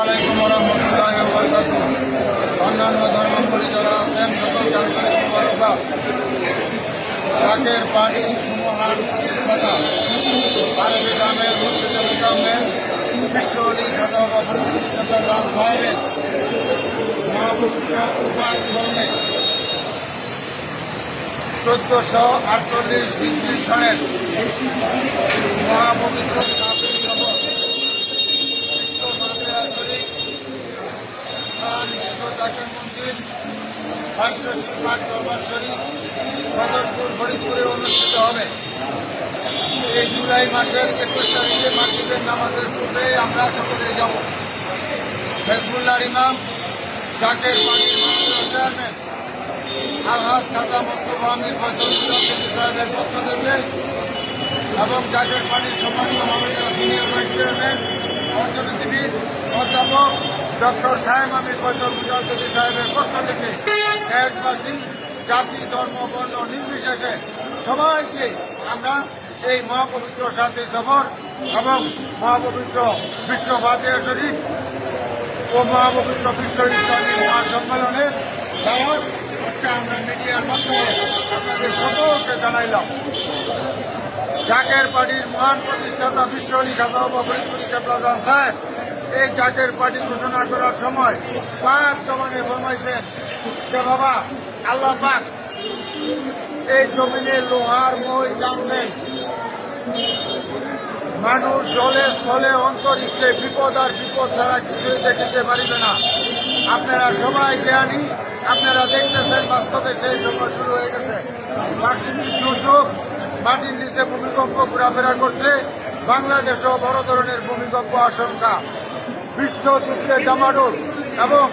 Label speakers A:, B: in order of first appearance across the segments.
A: আলাইকুম রহমতুল্লাহ অন্যান্য ধর্মাবলী যারা আছেন সকল আন্তরিক মোবারকবাদ। শাকের পার্টি সুমহান প্রতিষ্ঠাতা আরবি গ্রামের মুর্শিদুল ইসলামের বিশ্ব অলি খাজা ফরিদুল সাহেবের মহাপবিত্র উপাসনে 1448 হিজরি সনের মহাপবিত্র কাফির শপথ বিশ্ব মাদ্রাসা শরীফ বিশ্ব জাকির মসজিদ 500 পাক দরবার শরীফ সদরপুর ফরিদপুরে অনুষ্ঠিত হবে। এই জুলাই মাসের 21 তারিখে মাগরিবের নামাজের পূর্বে আমরা সকলে যাব। হেজবুল্লাহর ইমাম জাকের পার্টির মাননীয় চেয়ারম্যান আলহাজ খাজা মোস্তফা আমির ফয়সাল সাহেবের পক্ষ থেকে এবং জাকের পার্টির সম্মানীয় মাননীয় সিনিয়র ভাইস চেয়ারম্যান অর্থনীতিবিদ অধ্যাপক ডক্টর সাহেব আমির ফয়সাল সাহেবের পক্ষ থেকে দেশবাসী জাতি ধর্ম বর্ণ নির্বিশেষে সবাইকে আমরা এই মহাপবিত্র শান্তি সফর এবং মহাপবিত্র বিশ্ব ফাতিহা শরীফ ও মহাপবিত্র বিশ্ব ইসলামী মহাসম্মেলনের দাওয়াত আজকে আমরা মিডিয়ার মাধ্যমে আপনাদের সকলকে জানাইলাম। জাকের পার্টির মহান প্রতিষ্ঠাতা বিশ্ব অলি খাজা ফরিদপুর কেবলা সাহেব এই জাকের পার্টি ঘোষণা করার সময় পাঁচ জমানে ফরমাইছেন যে বাবা আল্লাহ পাক এই জমিনে লোহার মই টানলেন, মানুষ জলে স্থলে অন্তরিক্ষে বিপদ আর বিপদ ছাড়া কিছুই দেখিতে পারিবে না। আপনারা সবাই জ্ঞানী, আপনারা দেখতেছেন বাস্তবে সেই সময় শুরু হয়ে গেছে। প্রাকৃতিক দুর্যোগ, মাটির নিচে ভূমিকম্প ঘোরাফেরা করছে, বাংলাদেশেও বড় ধরনের ভূমিকম্প আশঙ্কা, বিশ্বযুদ্ধে ডামাডোল এবং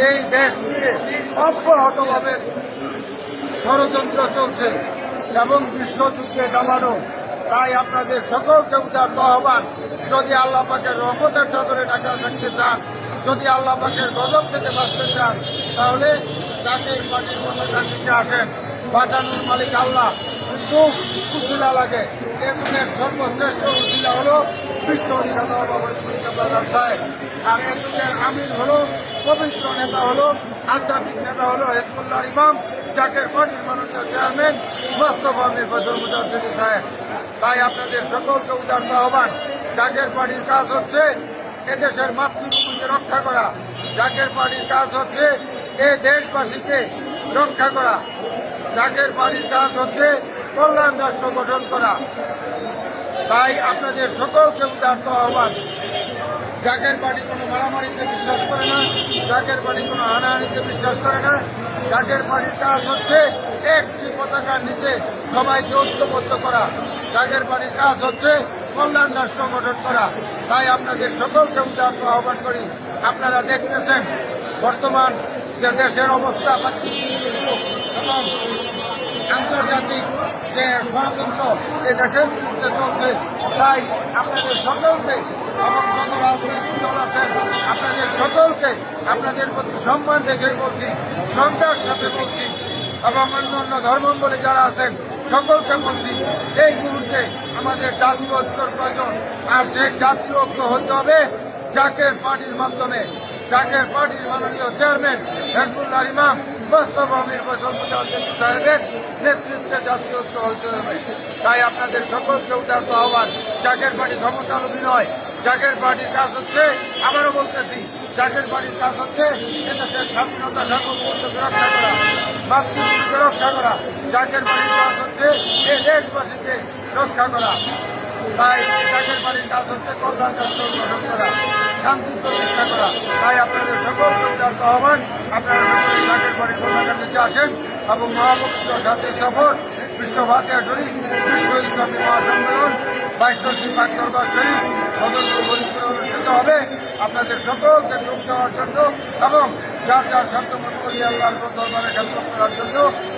A: এই দেশ নিয়ে অব্যাহতভাবে ষড়যন্ত্র চলছে এবং বিশ্বযুদ্ধে ডামাডোল। তাই আপনাদের সকলকে উদারত আহ্বান, যদি আল্লাহ পাকের রহমতের চাদরে ঢাকা থাকতে চান, যদি আল্লাহ পাকের গজব থেকে বাঁচতে চান, তাহলে জাকের পার্টির পতাকার নিচে আসেন। বাঁচানোর মালিক আল্লাহ, কিন্তু উসিলা লাগে। এজনের সর্বশ্রেষ্ঠ উসিলা হলো বিশ্ব অলি খাজা ফরিদপুর সাহেব, আর এজনের আমির হলো, পবিত্র নেতা হলো, আধ্যাত্মিক নেতা হলো হেজবুল্লাহর ইমাম জাকের পার্টির মাননীয় চেয়ারম্যান মোস্তফা আমির ফয়সাল সাহেব। তাই আপনাদের সকলকে উদারত আহ্বান, জাকের পার্টির কাজ হচ্ছে এদেশের মাতৃভূমিকে রক্ষা করা, জাকের পার্টির কাজ হচ্ছে এ দেশবাসীকে রক্ষা করা, জাকের পার্টির কাজ হচ্ছে কল্যাণ রাষ্ট্র গঠন করা। তাই আপনাদের সকলকে উদারত আহ্বান, জাকের পার্টি কোনো মারামারিতে বিশ্বাস করে না, জাকের পার্টি কোনো হানাহানিতে বিশ্বাস করে না। জাকের পার্টির কাজ হচ্ছে একটি পতাকার নিচে সবাইকে ঐক্যবদ্ধ করা, জাকের পার্টির কাজ হচ্ছে কল্যাণ রাষ্ট্র গঠন করা। তাই আপনাদের সকলকে উদারত আহ্বান করি, আপনারা দেখতেছেন বর্তমান যে দেশের অবস্থা এবং আন্তর্জাতিক যে ষড়যন্ত্র এই দেশের বিরুদ্ধে চলছে। তাই আপনাদের সকলকে এবং যত রাজনৈতিক দল আছেন আপনাদের সকলকে আপনাদের প্রতি সম্মান রেখে বলছি, শ্রদ্ধার সাথে বলছি, এবং অন্য ধর্মাবলী যারা আছেন সকলকে বলছি, এই মুহূর্তে আমাদের জাতীয় ঐক্যর প্রয়োজন। আর সেই জাতীয় ঐক্য হতে হবে জাকের পার্টির মাধ্যমে। জাকের পার্টির মাননীয় চেয়ারম্যান হেজবুল্লাহর ইমাম মোস্তফা আমির ফয়সাল সাহেবের নেতৃত্বে জাতীয় ঐক্য হতে হবে। তাই আপনাদের সকলকে উদারত আহ্বান, জাকের পার্টি ক্ষমতালোভী নয়। জাকের পার্টির কাজ হচ্ছে, আবারও বলতেছি, জাকের পার্টির কাজ হচ্ছে এদেশের স্বাধীনতা সার্বভৌমত্বকে রক্ষা করা, মাতৃভূমিকে রক্ষা করা। জাকের পার্টির কাজ হচ্ছে এই দেশবাসীকে রক্ষা করা। তাই জাকের পার্টির কাজ হচ্ছে কল্যাণ রাষ্ট্র গঠন করা, শান্তি প্রতিষ্ঠা করা। তাই আপনাদের সকলকে উদারত আহ্বান, আপনারা সকলে জাকের পার্টির পতাকার নিচে আসেন এবং মহাপবিত্র শান্তি সফর বিশ্ব ফাতিহা শরীফ বিশ্ব ইসলামী মহাসম্মেলন 2200 পাক দরবার শরীফ সদরপুর ফরিদপুরে অনুষ্ঠিত হবে। আপনাদের সকলকে যোগ দেওয়ার জন্য এবং যার যার সাধ্যমতো আল্লাহর দরবারে খেদমত করার জন্য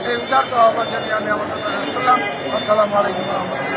A: এই উদারত আহ্বান জানিয়ে আমি আমার কথা শেষ করলাম। আসসালামু আলাইকুম রহমতুল্লাহ।